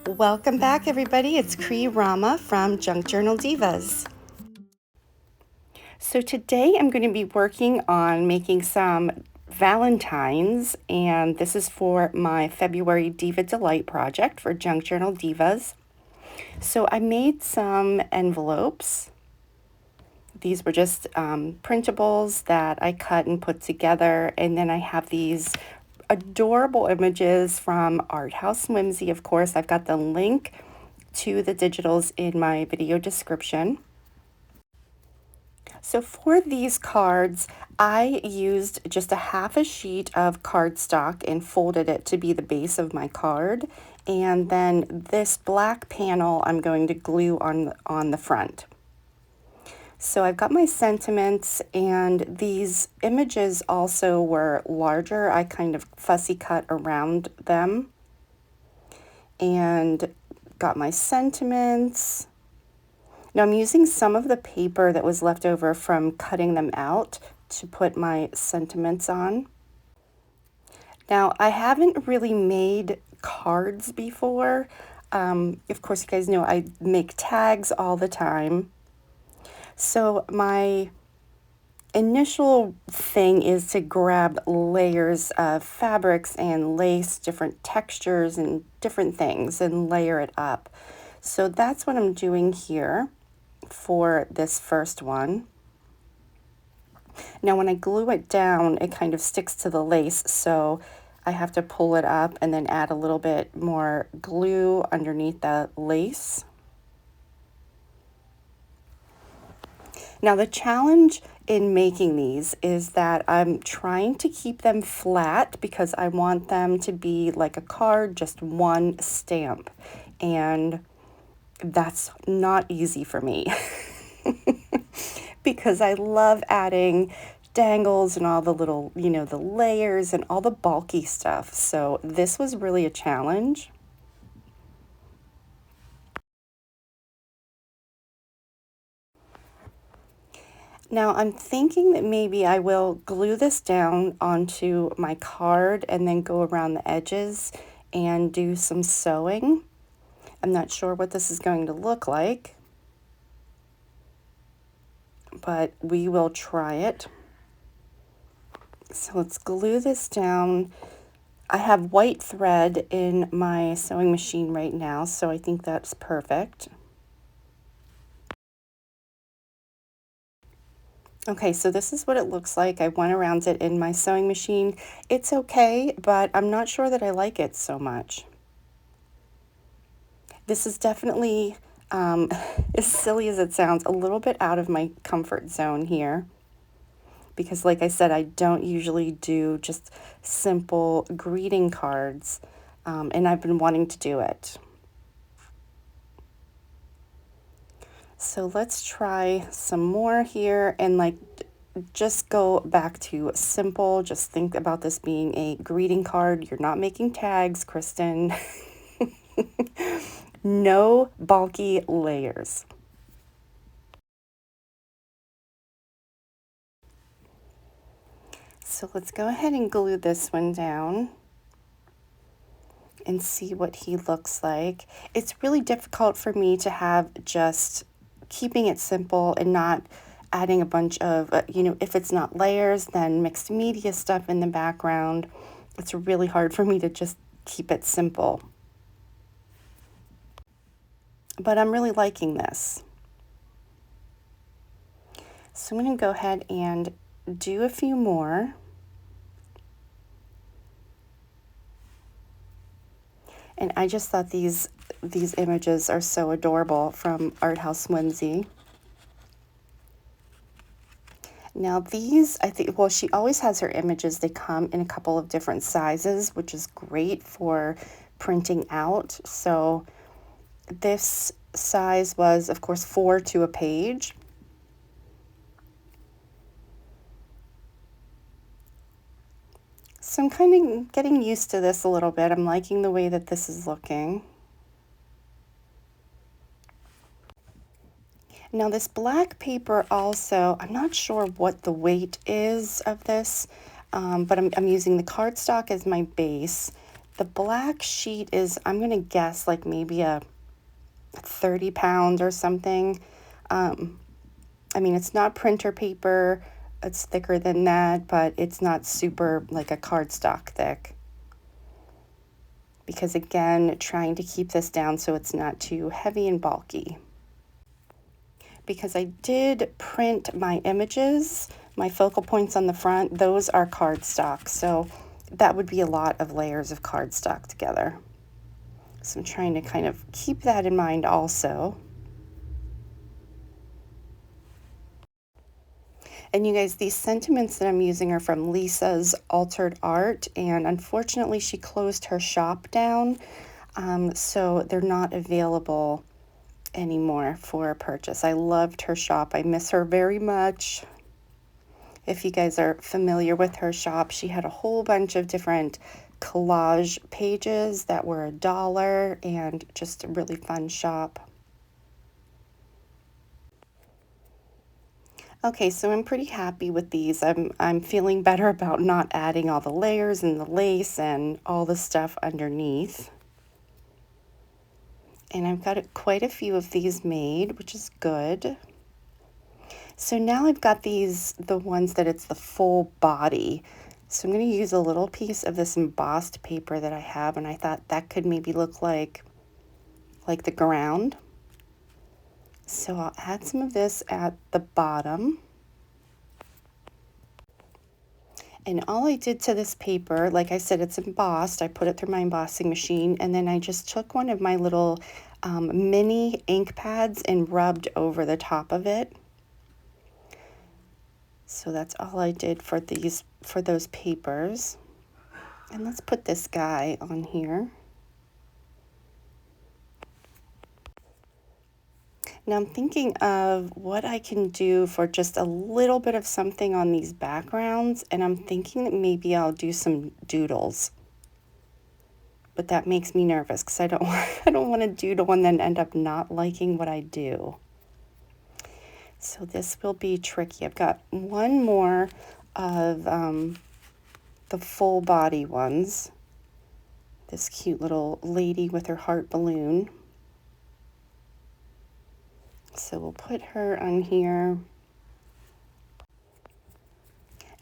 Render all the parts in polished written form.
Welcome back, everybody. It's Rama from Junk Journal Divas. So today I'm going to be working on making some Valentines, and this is for my February Diva Delight project for Junk Journal Divas. So I made some envelopes. These were just printables that I cut and put together, and then I have these adorable images from Art House Whimsy. Of course, I've got the link to the digitals in my video description. So for these cards, I used just a half a sheet of cardstock and folded it to be the base of my card. And then this black panel I'm going to glue on the front. So I've got my sentiments, and these images also were larger. I kind of fussy cut around them and got my sentiments. Now I'm using some of the paper that was left over from cutting them out to put my sentiments on. Now I haven't really made cards before. Of course, you guys know I make tags all the time. So my initial thing is to grab layers of fabrics and lace, different textures and different things, and layer it up. So that's what I'm doing here for this first one. Now when I glue it down, it kind of sticks to the lace, so I have to pull it up and then add a little bit more glue underneath the lace. Now the challenge in making these is that I'm trying to keep them flat because I want them to be like a card, just one stamp, and that's not easy for me because I love adding dangles and all the little, the layers and all the bulky stuff. So this was really a challenge. Now I'm thinking that maybe I will glue this down onto my card and then go around the edges and do some sewing. I'm not sure what this is going to look like, but we will try it. So let's glue this down. I have white thread in my sewing machine right now, so I think that's perfect. Okay, so this is what it looks like. I went around it in my sewing machine. It's okay, but I'm not sure that I like it so much. This is definitely, as silly as it sounds, a little bit out of my comfort zone here. Because like I said, I don't usually do just simple greeting cards, and I've been wanting to do it. So let's try some more here and just go back to simple. Just think about this being a greeting card. You're not making tags, Kristen. No bulky layers. So let's go ahead and glue this one down and see what he looks like. It's really difficult for me to have just keeping it simple and not adding a bunch of, if it's not layers, then mixed media stuff in the background. It's really hard for me to just keep it simple. But I'm really liking this. So I'm going to go ahead and do a few more. And I just thought these images are so adorable from Art House Whimsy. Now these, I think, well, she always has her images. They come in a couple of different sizes, which is great for printing out. So this size was, of course, 4 to a page. So I'm kind of getting used to this a little bit. I'm liking the way that this is looking. Now this black paper also, I'm not sure what the weight is of this, but I'm using the cardstock as my base, The black sheet is, I'm going to guess, like maybe a 30 pounds or something. I mean, it's not printer paper. It's thicker than that, but it's not super like a cardstock thick. Because again, trying to keep this down so it's not too heavy and bulky. Because I did print my images, my focal points on the front, those are cardstock. So that would be a lot of layers of cardstock together. So I'm trying to kind of keep that in mind also. And you guys, these sentiments that I'm using are from Lisa's Altered Art, and unfortunately she closed her shop down, so they're not available anymore for purchase. I loved her shop. I miss her very much. If you guys are familiar with her shop, she had a whole bunch of different collage pages that were $1 and just a really fun shop. Okay, so I'm pretty happy with these. I'm feeling better about not adding all the layers and the lace and all the stuff underneath. And I've got quite a few of these made, which is good. So now I've got these, the ones that it's the full body. So I'm going to use a little piece of this embossed paper that I have, and I thought that could maybe look like the ground. So I'll add some of this at the bottom. And all I did to this paper, like I said, it's embossed. I put it through my embossing machine, and then I just took one of my little mini ink pads and rubbed over the top of it. So that's all I did for those papers. And let's put this guy on here. Now I'm thinking of what I can do for just a little bit of something on these backgrounds, and I'm thinking that maybe I'll do some doodles. But that makes me nervous because I don't I don't want to doodle and then end up not liking what I do. So this will be tricky. I've got one more of the full body ones. This cute little lady with her heart balloon. So we'll put her on here.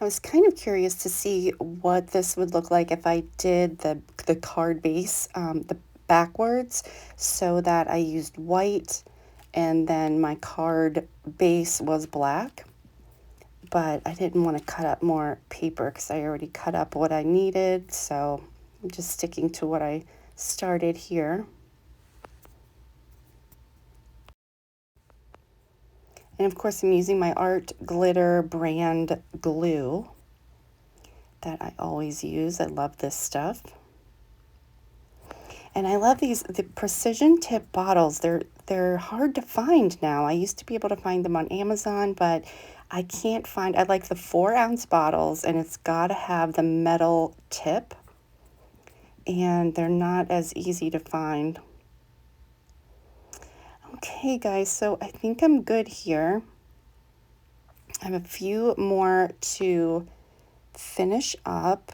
I was kind of curious to see what this would look like if I did the card base the backwards, so that I used white and then my card base was black. But I didn't want to cut up more paper because I already cut up what I needed, so I'm just sticking to what I started here. And of course I'm using my Art Glitter brand glue that I always use. I love this stuff. And I love the precision tip bottles. They're hard to find now. I used to be able to find them on Amazon, but I can't find, I like the 4-ounce bottles, and it's got to have the metal tip, and they're not as easy to find. Okay, guys, so I think I'm good here. I have a few more to finish up,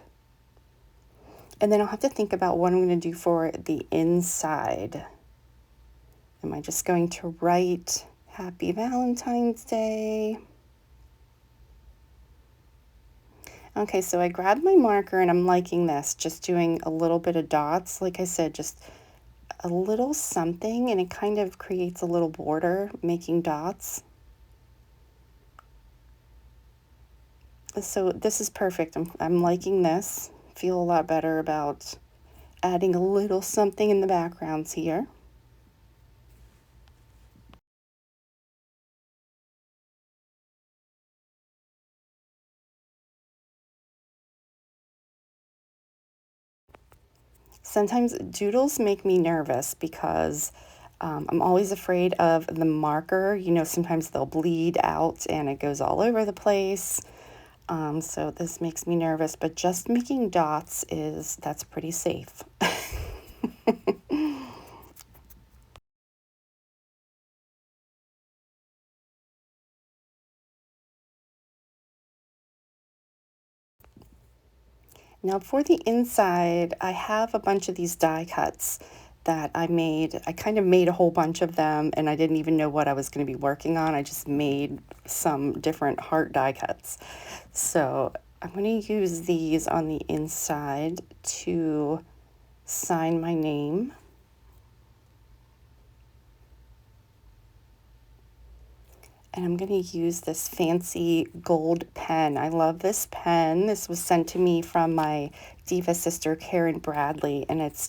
and then I'll have to think about what I'm going to do for the inside. Am I just going to write Happy Valentine's Day? Okay, so I grabbed my marker and I'm liking this, just doing a little bit of dots. Like I said, just a little something, and it kind of creates a little border, making dots. So this is perfect. I'm liking this. Feel a lot better about adding a little something in the backgrounds here. Sometimes doodles make me nervous because I'm always afraid of the marker. You know, sometimes they'll bleed out and it goes all over the place. So this makes me nervous, but just making dots that's pretty safe. Now for the inside, I have a bunch of these die cuts that I made. I kind of made a whole bunch of them and I didn't even know what I was going to be working on. I just made some different heart die cuts. So I'm going to use these on the inside to sign my name. And I'm going to use this fancy gold pen. I love this pen. This was sent to me from my diva sister, Karen Bradley, and it's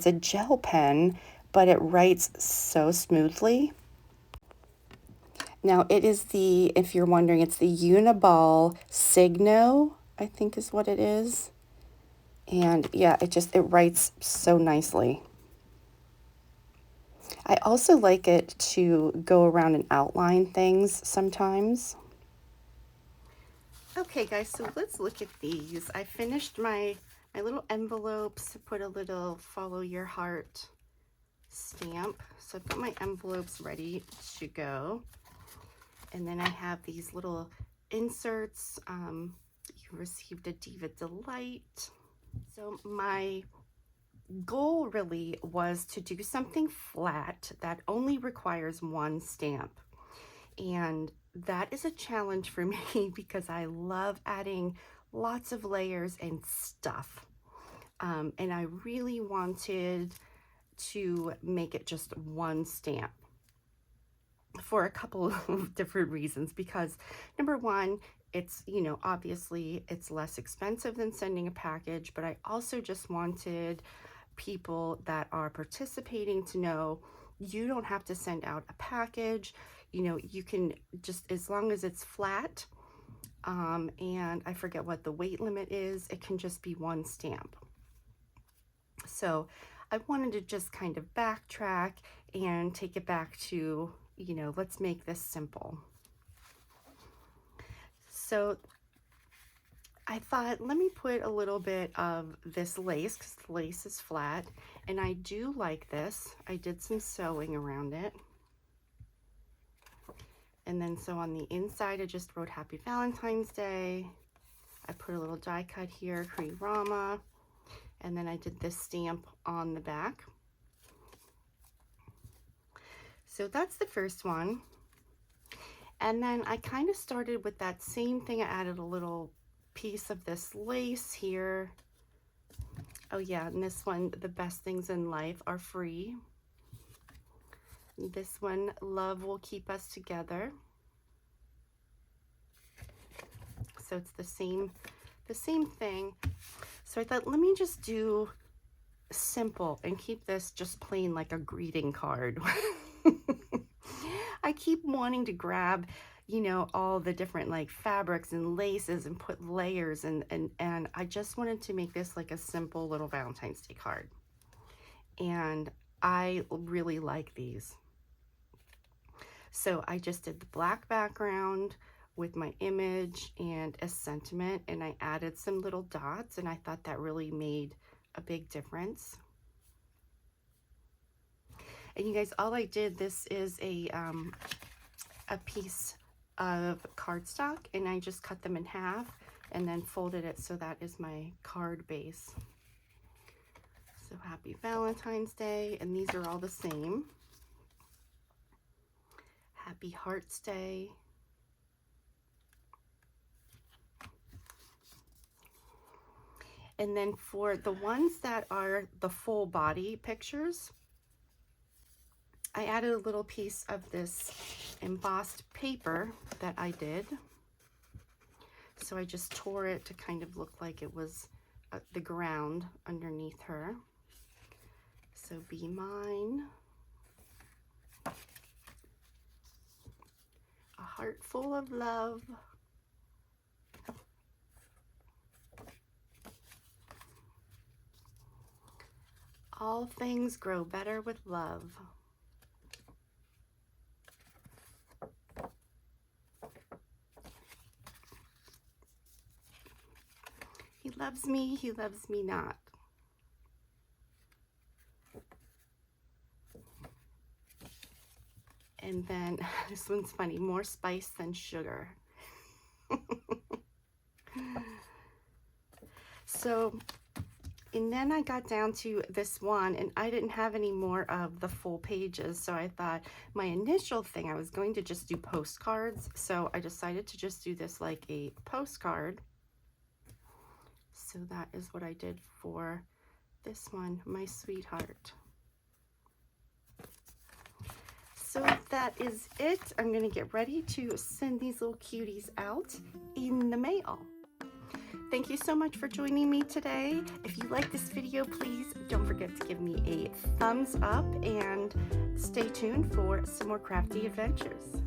a gel pen, but it writes so smoothly. Now it is if you're wondering, it's the Uniball Signo, I think is what it is. And yeah, it writes so nicely. I also like it to go around and outline things sometimes. Okay guys, so let's look at these. I finished my little envelopes, put a little follow your heart stamp. So I've got my envelopes ready to go. And then I have these little inserts. You received a Diva Delight. So my goal really was to do something flat that only requires one stamp. And that is a challenge for me because I love adding lots of layers and stuff. And I really wanted to make it just one stamp for a couple of different reasons. Because number one, it's, you know, obviously it's less expensive than sending a package, but I also just wanted people that are participating to know you don't have to send out a package. You know, you can just, as long as it's flat, and I forget what the weight limit is, it can just be one stamp. So I wanted to just kind of backtrack and take it back to, you know, let's make this simple. So I thought, let me put a little bit of this lace, because the lace is flat, and I do like this. I did some sewing around it. And then so on the inside, I just wrote Happy Valentine's Day. I put a little die cut here, Rama, and then I did this stamp on the back. So that's the first one. And then I kind of started with that same thing. I added a little piece of this lace here. Oh yeah, and this one, the best things in life are free. This one, love will keep us together. So it's the same thing. So I thought, let me just do simple and keep this just plain like a greeting card. I keep wanting to grab, you know, all the different like fabrics and laces and put layers and I just wanted to make this like a simple little Valentine's Day card. And I really like these. So I just did the black background with my image and a sentiment, and I added some little dots, and I thought that really made a big difference. And you guys, all I did, this is a piece of cardstock, and I just cut them in half and then folded it so that is my card base. So Happy Valentine's Day, and these are all the same. Happy Hearts Day. And then for the ones that are the full body pictures, I added a little piece of this embossed paper that I did. So I just tore it to kind of look like it was the ground underneath her. So be mine. A heart full of love. All things grow better with love. He loves me not. And then this one's funny, more spice than sugar. So, and then I got down to this one, and I didn't have any more of the full pages, so I thought my initial thing, I was going to just do postcards, so I decided to just do this like a postcard. So that is what I did for this one, My Sweetheart. So that is it. I'm going to get ready to send these little cuties out in the mail. Thank you so much for joining me today. If you like this video, please don't forget to give me a thumbs up and stay tuned for some more crafty adventures.